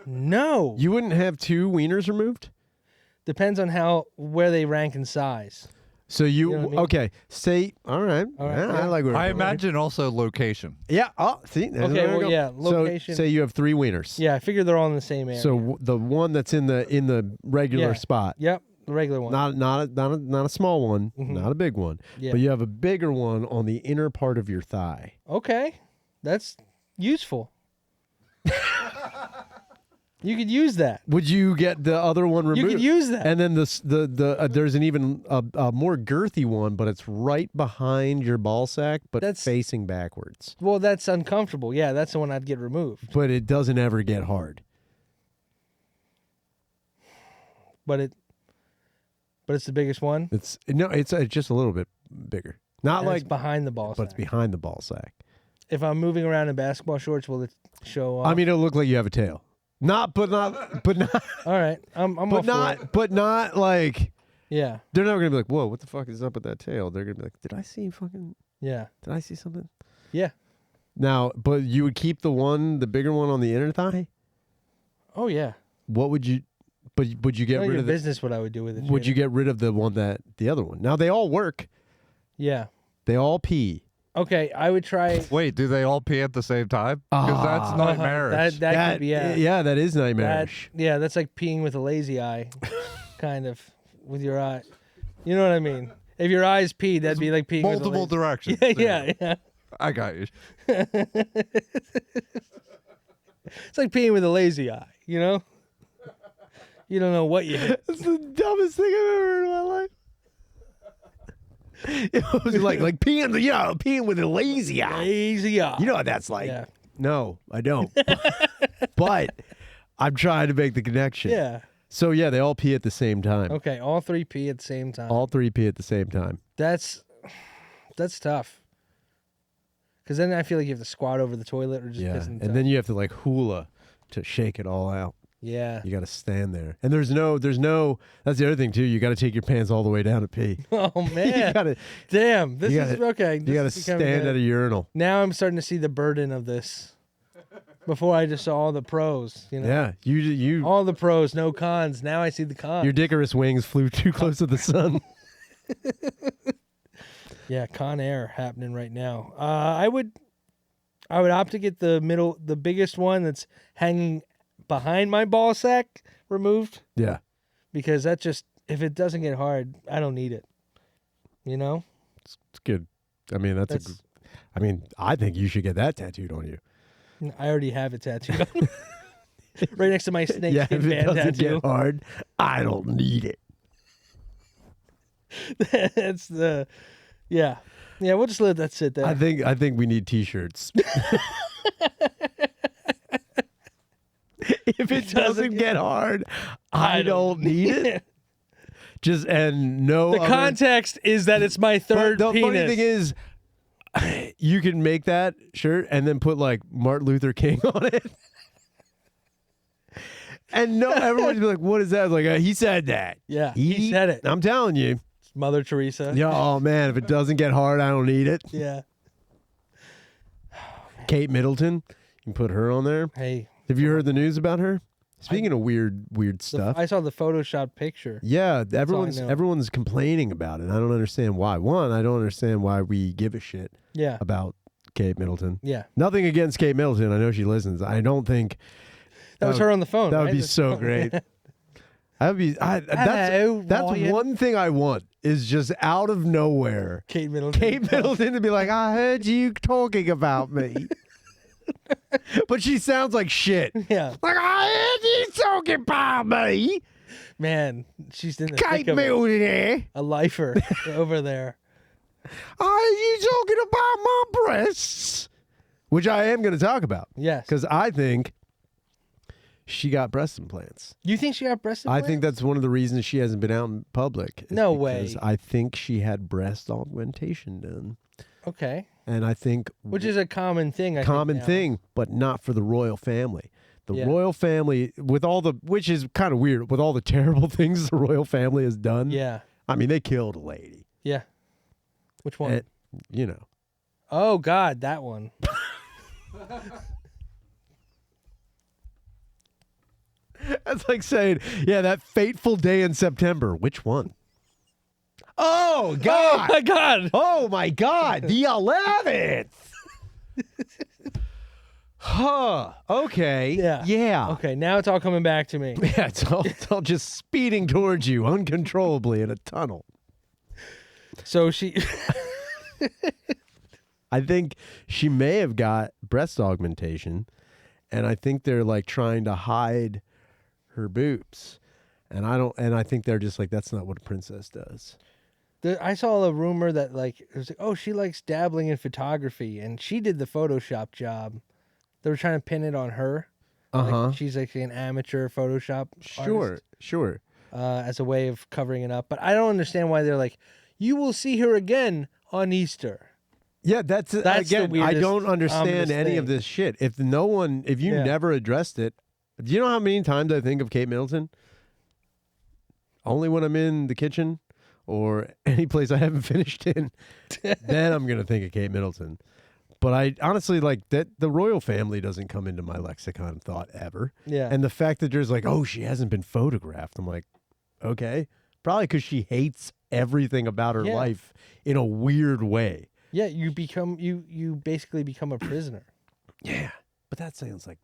No. You wouldn't have 2 wieners removed? Depends on where they rank in size. So you know what I mean? okay? Say all right. All right, Yeah, yeah. I like where I we're going. imagine also location. Yeah. Oh, see. There Okay, we well, go. yeah, So location. say you have 3 wieners. Yeah, I figure they're all in the same area. So the one that's in the regular Yeah. spot. Yep, the regular one. Not a small one, Mhm. not a big one, Yeah. but you have a bigger one on the inner part of your thigh. Okay, that's useful. You could use that. Would you get the other one removed? You could use that. And then there's an even a more girthy one, but it's right behind your ball sack, but That's- facing backwards. Well, that's uncomfortable. Yeah, that's the one I'd get removed. But it doesn't ever get hard. But it's the biggest one. It's just a little bit bigger. Not And like, it's behind the ball but it's sack. behind the ball sack. If I'm moving around in basketball shorts, will it show off? I mean, it'll look like you have a tail. But not, all right, I'm all for it. but not like. Yeah, They're never gonna be like, "Whoa, what the fuck is up with that tail?" They're gonna be like, "Did I see something? yeah, Did I see something?" yeah. Now, but you would keep the bigger one on the inner thigh? Oh yeah. What would you? But would you get None of rid your of the? business what I would do with it. Would you Jaden. get rid of the other one? Now they all work. Yeah. They all pee. Okay, I would try. Wait, do they all pee at the same time? Because that's Ah. nightmarish. That could be, yeah. Yeah, that is That- nightmarish. yeah, that's like peeing with a lazy eye, kind of, with your eye. You know what I mean? If your eyes pee, that'd be like peeing Multiple with a directions. lazy. Yeah. I got you. It's like peeing with a lazy eye, you know? You don't know what you hit. That's the dumbest thing I've ever heard in my life. It was like peeing with a lazy eye. Lazy eye. You know what that's like? Yeah. No, I don't. But I'm trying to make the connection. Yeah. So yeah, they all pee at the same time. Okay, all three pee at the same time. All three pee at the same time. That's tough. Because then I feel like you have to squat over the toilet or just Yeah, piss in the and tub. then you have to like hula to shake it all out. Yeah. You got to stand there, and there's no. That's the other thing too. You got to take your pants all the way down to pee. Oh you man. got to. Damn. This you is gotta- okay. You got to This is becoming stand good. at a urinal. Now I'm starting to see the burden of this. Before I just saw all the pros, you know. Yeah, you. All the pros, no cons. Now I see the cons. Your Dickerous wings flew too close to the sun. Yeah, Con Air happening right now. I would opt to get the biggest one that's hanging behind my ball sack removed, Yeah, because that just, if it doesn't get hard, I don't need it. You know? it's good. I mean, I think you should get that tattooed on you. I already have it tattooed on. Right next to my snake Yeah, skin if it band doesn't tattoo. get hard, I don't need it. That's the, yeah. Yeah, we'll just let that sit there. I think we need T-shirts. If it doesn't get hard, I don't need it. Just and no. The other- context is that it's my But third the penis. funny thing is, you can make that shirt and then put like Martin Luther King on it. And no, everyone's be like, "What is that?" I was like, he said that. Yeah, he said it. I'm telling you. Mother Teresa. Yeah. Oh man, if it doesn't get hard, I don't need it. Yeah. Kate Middleton, you can put her on there. Hey, Have you heard the news about her? Speaking of weird stuff. I saw the Photoshop picture. Yeah, all I know. everyone's complaining about it. I don't understand why. One, I don't understand why we give a shit Yeah. about Kate Middleton. Yeah. Nothing against Kate Middleton. I know she listens. I don't think That was her on the phone. that would right? be so great. That's Hello, Ryan. one thing I want is just out of nowhere Kate Middleton. Kate Middleton to be like, I heard you talking about me. But she sounds like shit. Yeah. Like, I heard you talking about me. Man, she's in the Kate thick of it. Middleton. A lifer over there. I heard you talking about my breasts. Which I am going to talk about. Yes. Because I think she got breast implants. You think she got breast I implants? think that's one of the reasons she hasn't been out in public. is No because way. I think she had breast augmentation done. Okay. And I think Which is a common thing. I common think now. thing, but not for the royal family. The Yeah. royal family, which is kind of weird, with all the terrible things the royal family has done. Yeah. I mean, they killed a lady. Yeah. Which one? And, you know. Oh God, that one. That's like saying, yeah, that fateful day in September. Which one? Oh, Oh God. my God. Oh, my God. The 11th. Huh. Okay. Yeah. Yeah. Okay, now it's all coming back to me. Yeah, it's all just speeding towards you uncontrollably in a tunnel. So she. I think she may have got breast augmentation, and I think they're like trying to hide her boobs. And I think they're just like, that's not what a princess does. I saw a rumor that like it was like, oh, she likes dabbling in photography, and she did the Photoshop job. They were trying to pin it on her. Like, she's like an amateur Photoshop artist, Sure. as a way of covering it up. But I don't understand why they're like, you will see her again on Easter. Yeah, that's the again. I weirdest, don't understand ominous any of thing. this shit. If you Yeah. never addressed it, do you know how many times I think of Kate Middleton? Only when I'm in the kitchen or any place I haven't finished in, then I'm gonna think of Kate Middleton. But I honestly like that the royal family doesn't come into my lexicon of thought ever. Yeah. And the fact that there's like, oh, she hasn't been photographed. I'm like, okay. Probably because she hates everything about her Yeah. life in a weird way. Yeah, you basically become a prisoner. Yeah. But that sounds like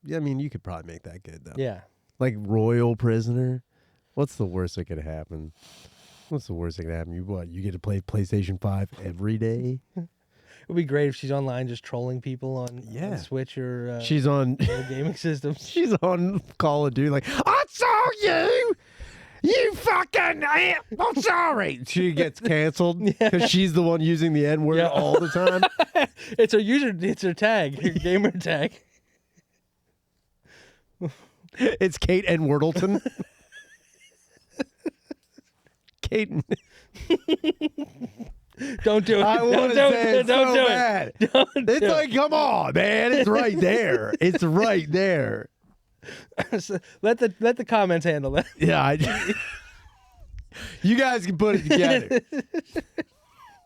yeah, I mean, you could probably make that good though. Yeah. Like royal prisoner. What's the worst that could happen? What's the worst that could happen? You get to play PlayStation 5 every day? It would be great if she's online just trolling people on Switch or She's on other gaming systems. she's on Call of Duty like, I saw you! You fucking I'm sorry. She gets canceled because she's the one using the N-word Yeah. all the time. It's her tag, her gamer tag. It's Kate and Wordleton. Kate. Don't do it. I want to say it Don't so do bad. it. Don't It's do like, come on, man. It's right there. It's right there. it. Let the comments handle that. Yeah. You guys can put it together.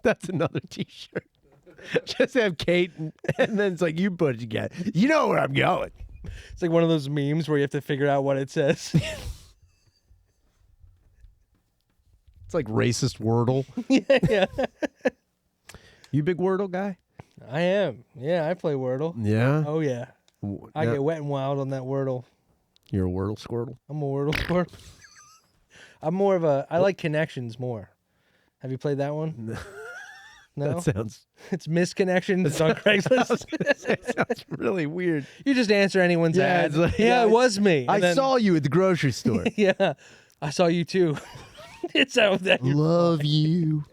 That's another T-shirt. Just have Kate, and then it's like, you put it together. You know where I'm going. It's like one of those memes where you have to figure out what it says. It's like racist Wordle. Yeah. You big Wordle guy? I am. Yeah, I play Wordle. Yeah. Oh yeah. I get wet and wild on that Wordle. You're a Wordle Squirtle? I'm a Wordle squirrel. I'm more of a. I like Connections more. Have you played that one? No. That sounds It's Misconnections. It's on Craigslist. that sounds really weird. You just answer anyone's Yeah, ad. it's like- yeah, yeah, it was me. I And then- saw you at the grocery store. Yeah, I saw you too. It's how that. Love you.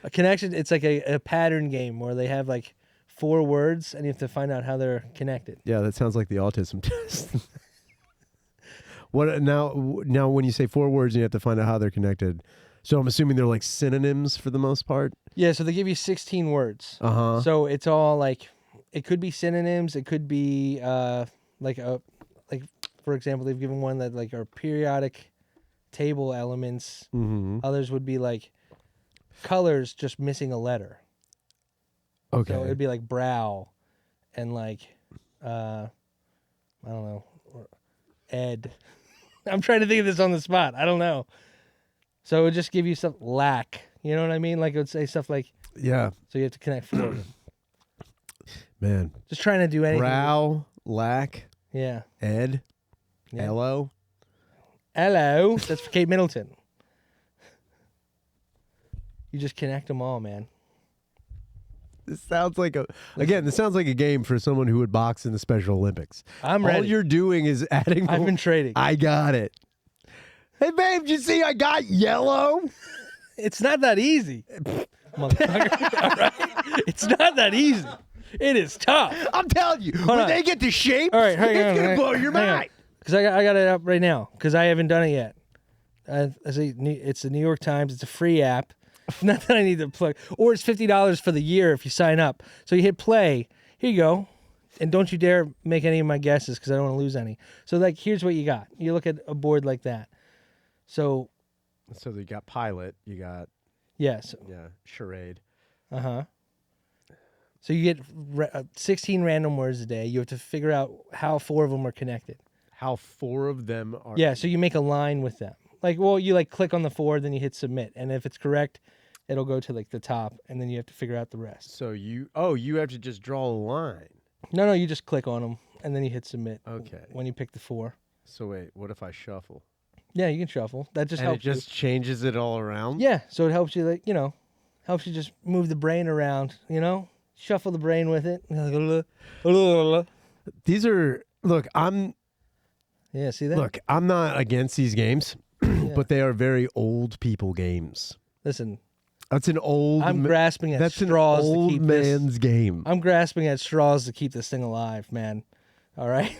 A connection. It's like a pattern game where they have like 4 words and you have to find out how they're connected. Yeah, that sounds like the autism test. What now? When you say 4 words and you have to find out how they're connected, so I'm assuming they're like synonyms for the most part. Yeah, so they give you 16 words. Uh-huh. So it's all like, it could be synonyms. It could be like for example, they've given one that like are periodic table elements. Mm-hmm. Others would be like colors just missing a letter. Okay. So it'd be like brow and like, I don't know, Ed. I'm trying to think of this on the spot. I don't know. So it would just give you some lack. You know what I mean? Like it would say stuff like, Yeah. so you have to connect 4 of them. Man. Just trying to do anything. Brow, lack, Yeah. Ed, Yeah. Hello. Hello. That's for Kate Middleton. You just connect them all, man. This sounds like this sounds like a game for someone who would box in the Special Olympics. I'm All ready. you're doing is adding. I've been trading. I got it. Hey, babe, did you see I got yellow? It's not that easy. Motherfucker. All right? It's not that easy. It is tough. I'm telling you, when on. they get to shape, All right, it's gonna blow your mind. Because I got it up right now because I haven't done it yet. It's the New York Times. It's a free app. Not that I need to plug. Or it's $50 for the year if you sign up. So you hit play. Here you go. And don't you dare make any of my guesses because I don't want to lose any. So like, here's what you got. You look at a board like that. So you got pilot, you got yes. charade. Uh-huh. So you get 16 random words a day. You have to figure out how 4 of them are connected. How 4 of them are? Yeah, so you make a line with them. Like, well, you like click on the 4, then you hit submit. And if it's correct, it'll go to like the top and then you have to figure out the rest. So you have to just draw a line. No, you just click on them and then you hit submit. Okay. When you pick the 4. So wait, what if I shuffle? Yeah, you can shuffle. That just And helps it just changes it all around? you. Yeah, so it helps you like, helps you just move the brain around, Shuffle the brain with it. These are Yeah, see that? I'm not against these games, but they are very old people games. Listen, That's an old. I'm grasping at That's an straws to old keep man's game. I'm grasping at straws to keep this thing alive, man. All right?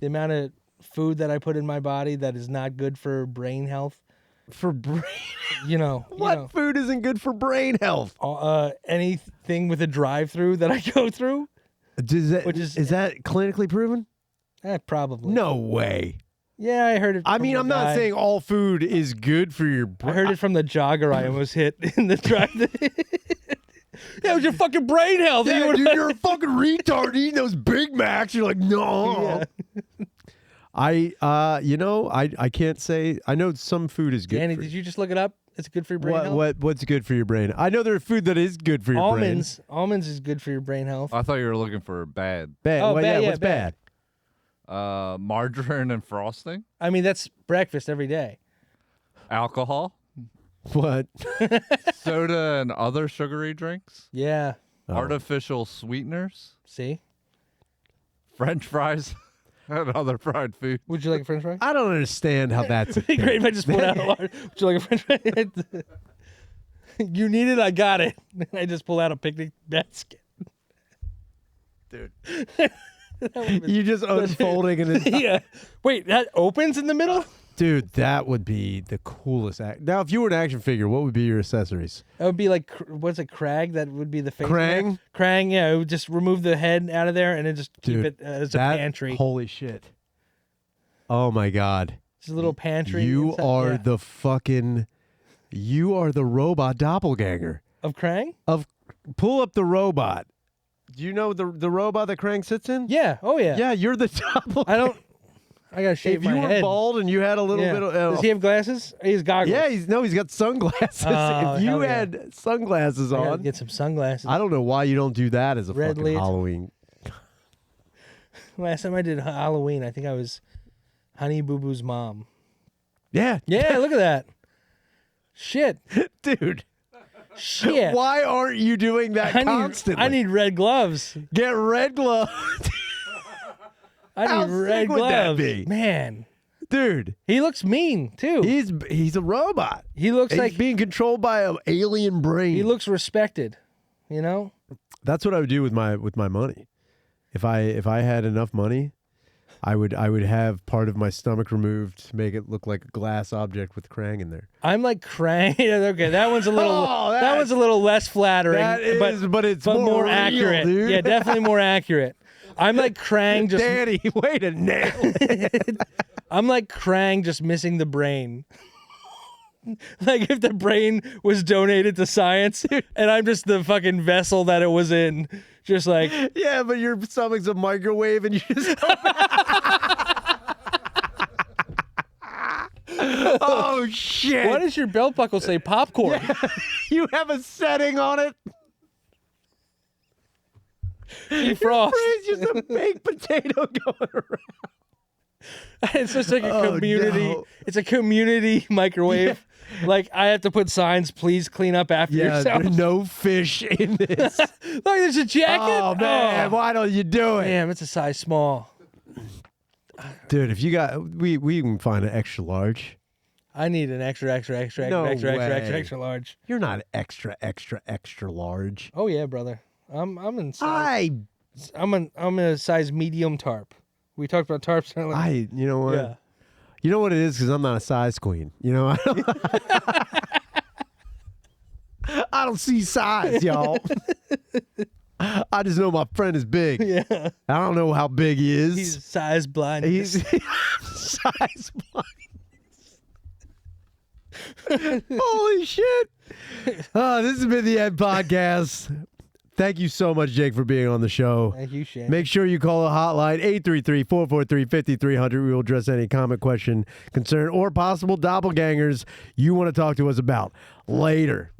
The amount of food that I put in my body that is not good for brain health. For brain, What food isn't good for brain health? Anything with a drive-through that I go through? Is that clinically proven? Probably. No way. Yeah, I heard it. I from mean, the I'm not guy. saying all food is good for your I brain. heard it from the jogger I almost hit in the drive. That was your fucking brain health. Yeah, You were dude, like- you're a fucking retard eating those Big Macs. You're like, no. I can't say. I know some food is good. Danny, for did you just look it up? It's good for your brain health. What's good for your brain? I know there's food that is good for your brain. Almonds is good for your brain health. I thought you were looking for bad. Bad. Oh, Well, bad, yeah, yeah, what's bad. bad? Margarine and frosting, I mean, that's breakfast every day. alcohol, What? soda and other sugary drinks, Yeah. Oh. artificial sweeteners, See? French fries, and other fried food. Would you like a French fry? I don't understand how that's. It'd be great if I just pulled out a large. Would you like a French fry? You need it, I got it. I just pull out a picnic basket. Dude. That would've been- You just unfolding and it's, yeah. Wait, that opens in the middle? dude, that would be the coolest act. Now, if you were an action figure, what would be your accessories? That would be like, what's it, Crag? That would be the face. Krang? Krang, yeah. It would just remove the head out of there and then just keep Dude, it as a that, pantry. Holy shit. Oh my God. Just a little pantry. You inside- are yeah. the fucking. You are the robot doppelganger. Of Krang? Pull up the robot. Do you know the robot that Krang sits in? Yeah. Oh, yeah. Yeah, you're the doppelganger. I don't. I gotta shave If my you were head. bald and you had a little Yeah. bit of. Does he have glasses? He has goggles. yeah, he's got sunglasses. Oh, if you hell yeah. had sunglasses I gotta on, get some sunglasses. I don't know why you don't do that as a Red fucking lids. Halloween. Last time I did Halloween, I think I was Honey Boo Boo's mom. Yeah, Yeah, look at that. Shit. dude. Shit. Why aren't you doing that constantly? I need red gloves. get red gloves, I How need red sick would that gloves. be? Man, dude. he looks mean too. He's a robot. He looks He's like being controlled by an alien brain. he looks respected. You know? That's what I would do with my money. If I had enough money, I would have part of my stomach removed to make it look like a glass object with Krang in there. I'm like Krang. Okay, that one's a little Oh, that one's a little less flattering. That is, but it's more real, accurate. dude. Yeah, definitely more accurate. I'm like Krang just Danny, way to nail it. I'm like Krang just missing the brain. Like if the brain was donated to science and I'm just the fucking vessel that it was in. Just like Yeah, but your stomach's a microwave and you just. Oh shit! what does your belt buckle say? Popcorn. You have a setting on it. Defrost. It's just a baked potato going around. It's just like a Oh, community. no. It's a community microwave. Like I have to put signs, please clean up after Yeah, yourself. there's no fish in this. Look, there's a jacket. Oh man, Oh, why don't you do it, damn, it's a size small. dude? If you got, we can find an extra large. I need an extra No extra way. large. You're not extra large. Oh yeah, brother. I'm in size. I'm in a size medium tarp. We talked about tarps earlier. You know what? Yeah. You know what it is? Because I'm not a size queen. You know, I don't see size, y'all. I just know my friend is big. Yeah. I don't know how big he is. He's size blind. He's size blind. Holy shit. This has been the Ed Podcast. Thank you so much, Jake, for being on the show. Thank you, Shane. Make sure you call the hotline 833-443-5300. We will address any comment, question, concern, or possible doppelgangers you want to talk to us about. Later.